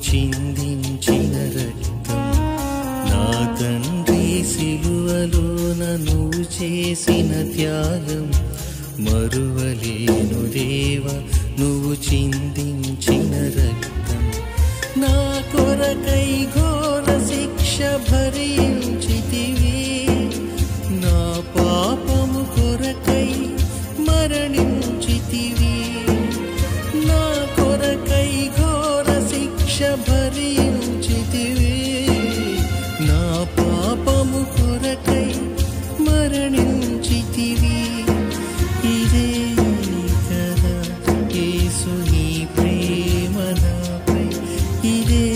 చిందించిన రక్తం, నా తండ్రి సిలువలోన నువ్వు చేసిన త్యాగం మరువలేను దేవా. నువ్వు చిందించిన రక్తం, నా కొరకై ఘోర శిక్ష భరించితివి, నా పాపము కొరకై మరణించితివి, నా కొరకై ఘోర శిక్ష భరించితివి, నా పాపము కొరకై మరణించితివి. ఇదే కదా యేసు నీ ప్రేమ నాపై, ఇదే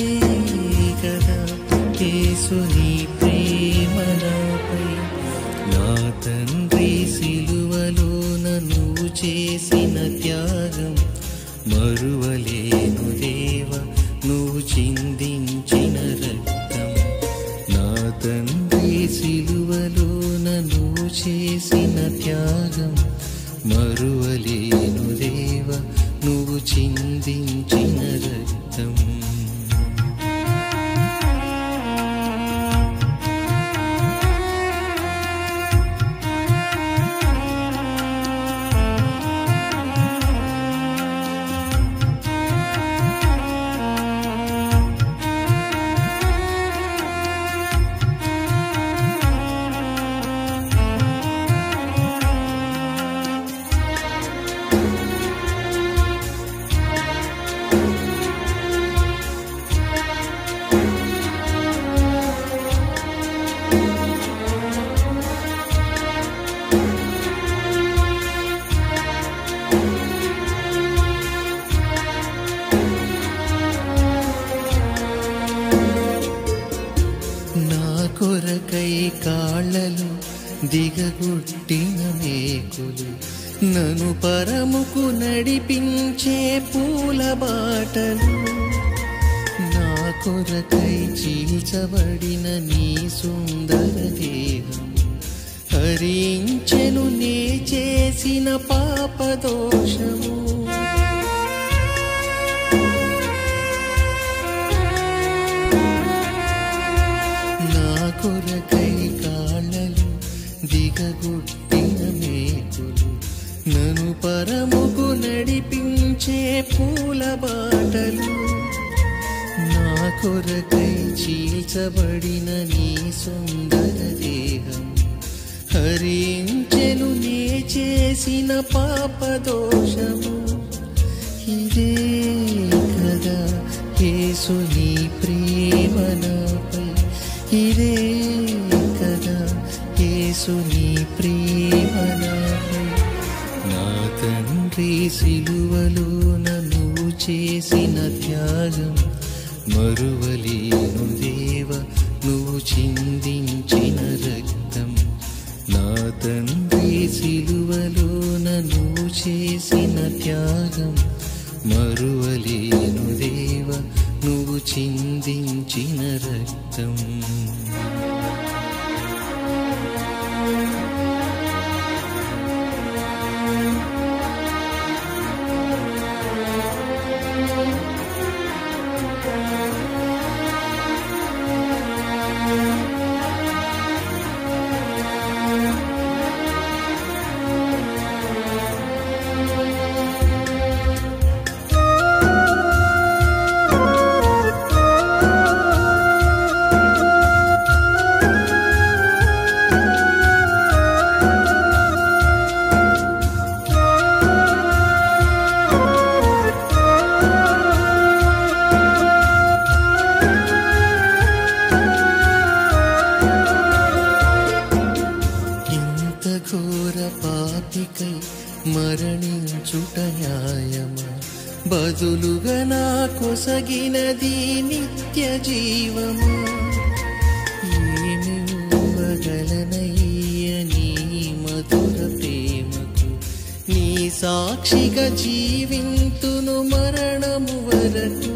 కదా యేసు నీ ప్రేమ నాపై. నా తండ్రి సిలువలోన నువ్వు చేసిన త్యాగం మరువలేను దేవా. నువ్వు చిందించిన రక్తం, నా తండ్రి సిలువలోన నువ్వు చేసిన త్యాగం మరువలేను దేవా. నువ్వు చిందించిన రక్తం. కొరకై కాళ్ళలు దిగగొట్టిన మేకులు, నన్ను పరముకు నడిపించే పూల బాటలు, నా కొరకై చీల్చబడిన నీ సుందర దేహం హరించెను నే చేసిన పాపదోషము. కొరకై కాళ్ళలు దిగగొట్టిన మేకులు, నన్ను పరముకు నడిపించే పూల బాటలు, నా కొరకై చీల్చబడిన నీ సుందర దేహం హరించెను నే చేసిన పాపదోషము. ఇదే కదా యేసు నీ ప్రేమ నాపై, ఇదే కదా యేసు నీ ప్రేమ నాపై. నా తండ్రి సిలువలోన నువ్వు చేసిన త్యాగం మరువలేను దేవా. నువ్వు చిందించిన రక్తం, నా తండ్రి సిలువలోన నువ్వు చేసిన త్యాగం మరువలేను దేవా. నువ్వు చిందించిన రక్తం. మరణించుట న్యాయమా, బదులుగా నా కొసగినది నిత్య జీవమా. ఏమి ఇవ్వగలనయ్య నీ మధుర ప్రేమకు, నీ సాక్షిగా జీవింతును మరణము వరకు.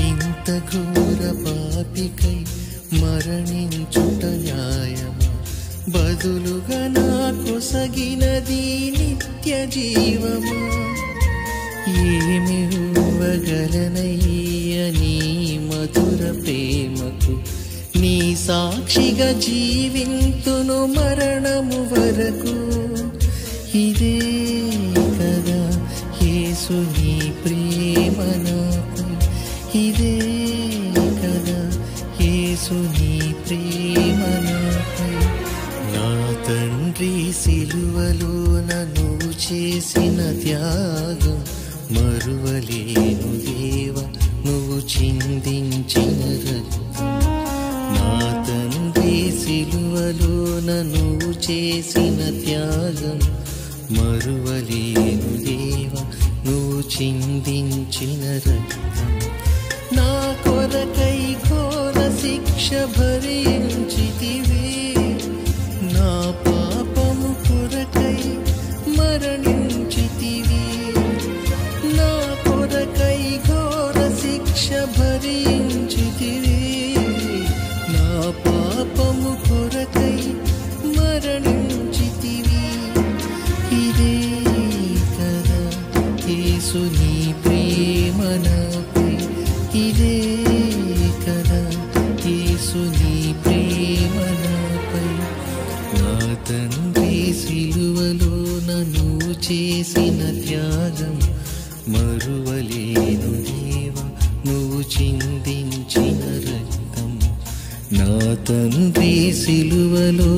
ఇంత ఘోర పాపికై మరణించుట న్యాయమా, బదులుగా నా కొసగిన ఇచ్చినది నిత్య జీవమా ఏమి ఇవ్వగలనయ్య నీ మధుర ప్రేమకు నీ సాక్షిగా జీవింతును మరణము వరకు ఇదే కదా యేసు నీ ప్రేమ నాపై ఇదే కదా యేసు నీ ప్రేమ నాపై నా తండ్రి సిలువలో నువ్వు చేసిన త్యాగం మరువలేను దేవా నువ్వు చిందించిన రక్తం నా తండ్రి సిలువలో నువ్వు చేసిన త్యాగం మరువలేను దేవా నువ్వు చిందించిన రక్తం నా కొరకై ఘోర శిక్ష భరించితివే నా పాపము కొరకై మరణించితివే నా కొరకై ఘోర శిక్ష భరించితివే నా పాపము కొరకై మరణించితివే ఇదే కదా యేసు నీ ప్రేమ నాపై ఇదే కదా యేసు నీ ప్రేమ నాపై నా తండ్రి సిలువలో నువ్వు చేసిన త్యాగం మరువలేను దేవా నువ్వు చిందించిన రక్తం నా తండ్రి సిలువలో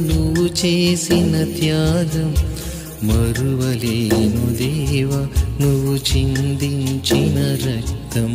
నువ్వు చేసిన త్యాగం మరువలేను దేవా నువ్వు చిందించిన రక్తం